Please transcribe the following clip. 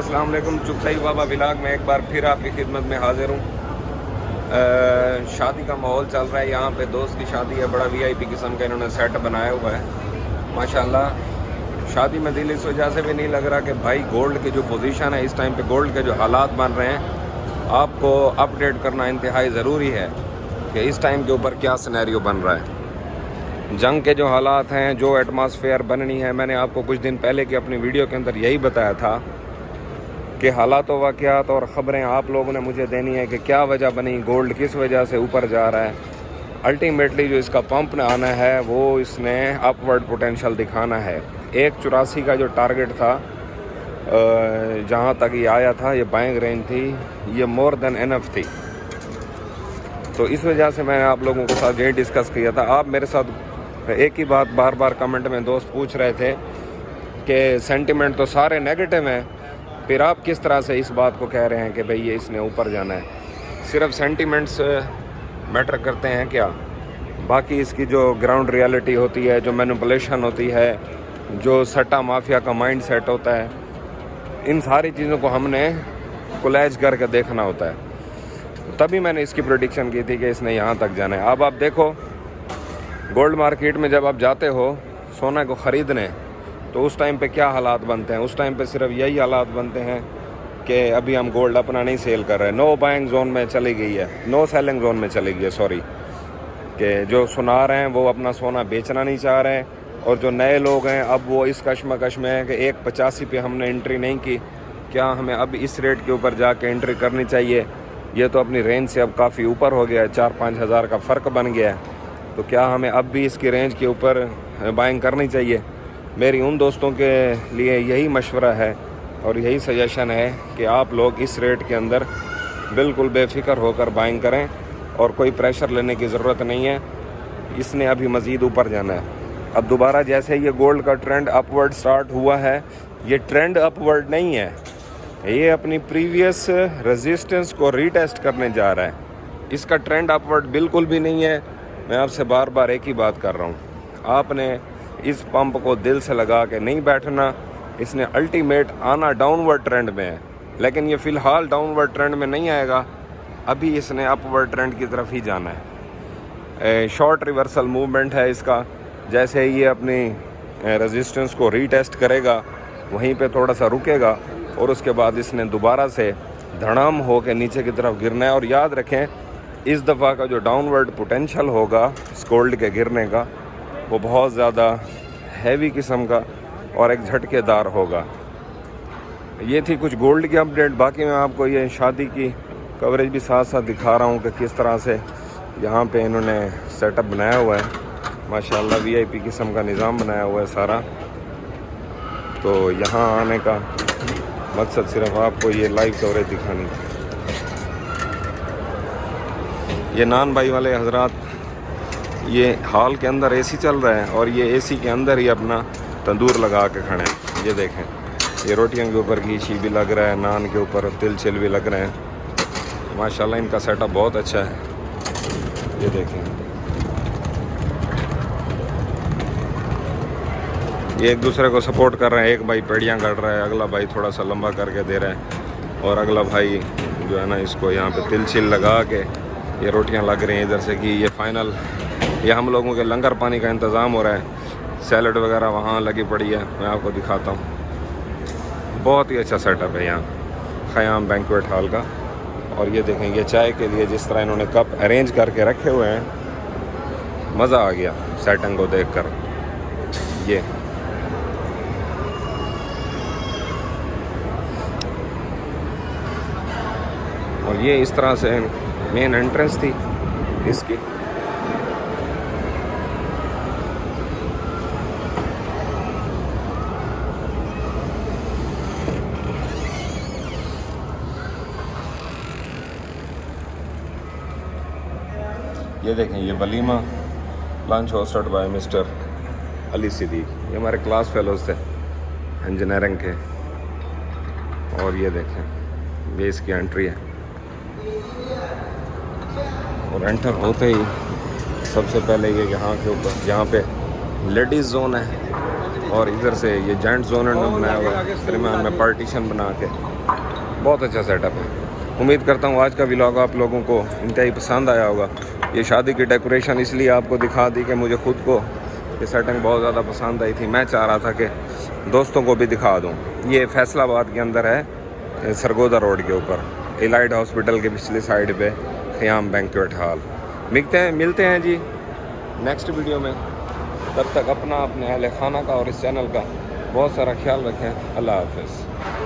अस्सलाम वालेकुम। चुगताई बाबा व्लॉग में एक बार फिर आपकी खिदमत में हाजिर हूँ। शादी का माहौल चल रहा है, यहाँ पे दोस्त की शादी है। बड़ा वीआईपी किस्म का इन्होंने सेट बनाया हुआ है माशाल्लाह। शादी में दिल इस वजह से भी नहीं लग रहा कि भाई गोल्ड की जो पोजीशन है इस टाइम पे, गोल्ड के जो हालात बन रहे हैं, आपको अपडेट करना इंतहाई ज़रूरी है कि इस टाइम के ऊपर क्या सिनेरियो बन रहा है। जंग के जो हालात हैं, जो एटमॉस्फेयर बननी है, मैंने आपको कुछ दिन पहले की अपनी वीडियो के अंदर यही बताया था कि हालात व वाक़यात और ख़बरें आप लोगों ने मुझे देनी है कि क्या वजह बनी, गोल्ड किस वजह से ऊपर जा रहा है। अल्टीमेटली जो इसका पंप ने आना है वो इसने अपवर्ड पोटेंशियल दिखाना है। 184 का जो टारगेट था, जहाँ तक ये आया था, ये बाइंग रेंज थी, ये मोर देन इनफ थी। तो इस वजह से मैंने आप लोगों के साथ यही डिस्कस किया था। आप मेरे साथ एक ही बात बार बार कमेंट में दोस्त पूछ रहे थे कि सेंटिमेंट तो सारे नेगेटिव हैं, फिर आप किस तरह से इस बात को कह रहे हैं कि भाई ये इसने ऊपर जाना है। सिर्फ सेंटिमेंट्स मैटर करते हैं क्या? बाकी इसकी जो ग्राउंड रियलिटी होती है, जो मैनिपुलेशन होती है, जो सट्टा माफिया का माइंड सेट होता है, इन सारी चीज़ों को हमने कोलैज करके देखना होता है। तभी मैंने इसकी प्रेडिक्शन की थी कि इसने यहाँ तक जाना है। अब आप देखो, गोल्ड मार्केट में जब आप जाते हो सोना को ख़रीदने, तो उस टाइम पे क्या हालात बनते हैं? उस टाइम पे सिर्फ यही हालात बनते हैं कि अभी हम गोल्ड अपना नहीं सेल कर रहे, नो बाइंग जोन में चली गई है, नो सेलिंग जोन में चली गई है, सॉरी, कि जो सुनार हैं वो अपना सोना बेचना नहीं चाह रहे हैं, और जो नए लोग हैं अब वो इस कश्मकश में है कि 185 पे हमने एंट्री नहीं की, क्या हमें अब इस रेट के ऊपर जाके एंट्री करनी चाहिए? ये तो अपनी रेंज से अब काफ़ी ऊपर हो गया है, 4-5 हज़ार का फ़र्क बन गया है, तो क्या हमें अब भी इसकी रेंज के ऊपर बाइंग करनी चाहिए? मेरी उन दोस्तों के लिए यही मशवरा है और यही सजेशन है कि आप लोग इस रेट के अंदर बिल्कुल बेफिक्र होकर बाइंग करें और कोई प्रेशर लेने की ज़रूरत नहीं है। इसने अभी मज़ीद ऊपर जाना है। अब दोबारा जैसे ये गोल्ड का ट्रेंड अपवर्ड स्टार्ट हुआ है, ये ट्रेंड अपवर्ड नहीं है, ये अपनी प्रीवियस रेजिस्टेंस को रीटेस्ट करने जा रहा है। इसका ट्रेंड अपवर्ड बिल्कुल भी नहीं है। मैं आपसे बार बार एक ही बात कर रहा हूँ, आपने इस पंप को दिल से लगा के नहीं बैठना। इसने अल्टीमेट आना डाउनवर्ड ट्रेंड में है, लेकिन ये फ़िलहाल डाउनवर्ड ट्रेंड में नहीं आएगा, अभी इसने अपवर्ड ट्रेंड की तरफ ही जाना है। शॉर्ट रिवर्सल मूवमेंट है इसका। जैसे ये अपनी रेजिस्टेंस को रीटेस्ट करेगा, वहीं पे थोड़ा सा रुकेगा और उसके बाद इसने दोबारा से धड़ाम हो के नीचे की तरफ गिरना है। और याद रखें, इस दफ़ा का जो डाउनवर्ड पोटेंशियल होगा इस गोल्ड के गिरने का, वो बहुत ज़्यादा हैवी किस्म का और एक झटकेदार होगा। ये थी कुछ गोल्ड की अपडेट। बाकी मैं आपको ये शादी की कवरेज भी साथ साथ दिखा रहा हूँ कि किस तरह से यहाँ पे इन्होंने सेटअप बनाया हुआ है। माशाल्लाह वीआईपी किस्म का निज़ाम बनाया हुआ है सारा। तो यहाँ आने का मकसद सिर्फ आपको ये लाइव कवरेज दिखानी थी। ये नान भाई वाले हजरात, ये हॉल के अंदर एसी चल रहा है और ये एसी के अंदर ही अपना तंदूर लगा के खड़े हैं। ये देखें, ये रोटियों के ऊपर घी शी भी लग रहा है, नान के ऊपर तिल छिल भी लग रहे हैं। माशाल्लाह इनका सेटअप बहुत अच्छा है। ये देखें, ये एक दूसरे को सपोर्ट कर रहे हैं। एक भाई पेड़ियाँ काट रहा है, अगला भाई थोड़ा सा लंबा करके दे रहा है, और अगला भाई जो है ना इसको यहाँ पे तिल छिल लगा के ये रोटियाँ लग रही हैं इधर से कि ये फाइनल। ये हम लोगों के लंगर पानी का इंतज़ाम हो रहा है, सैलड वगैरह वहाँ लगी पड़ी है, मैं आपको दिखाता हूँ। बहुत ही अच्छा सेटअप है यहाँ ख़याम बैंक्वेट हॉल का। और ये देखें, ये चाय के लिए जिस तरह इन्होंने कप अरेंज करके रखे हुए हैं, मज़ा आ गया सेटिंग को देख कर। ये और ये इस तरह से मेन एंट्रेंस थी इसकी। ये देखें, ये वलीमा lunch hosted by mister Ali Siddiq. ये हमारे क्लास फेलोज थे इंजीनियरिंग के। और ये देखें, ये इसकी एंट्री है। और एंटर होते ही सबसे पहले ये यहाँ के ऊपर, यहाँ पे लेडीज़ जोन है और इधर से ये जेंट्स जोन बनाया हुआ है, दरमियान में पार्टीशन बना के। बहुत अच्छा सेटअप है। उम्मीद करता हूँ आज का व्लॉग आप लोगों को इंतहाई पसंद आया होगा। ये शादी की डेकोरेशन इसलिए आपको दिखा दी कि मुझे ख़ुद को ये सेटिंग बहुत ज़्यादा पसंद आई थी। मैं चाह रहा था कि दोस्तों को भी दिखा दूँ। ये फैसलाबाद के अंदर है, सरगोदा रोड के ऊपर, एलाइट हॉस्पिटल के पिछली साइड पे ख़याम बैंक्वेट हॉल। मिलते हैं जी नेक्स्ट वीडियो में। तब तक अपना, अपने अहल खाना का और इस चैनल का बहुत सारा ख्याल रखें। अल्लाह हाफ़िज़।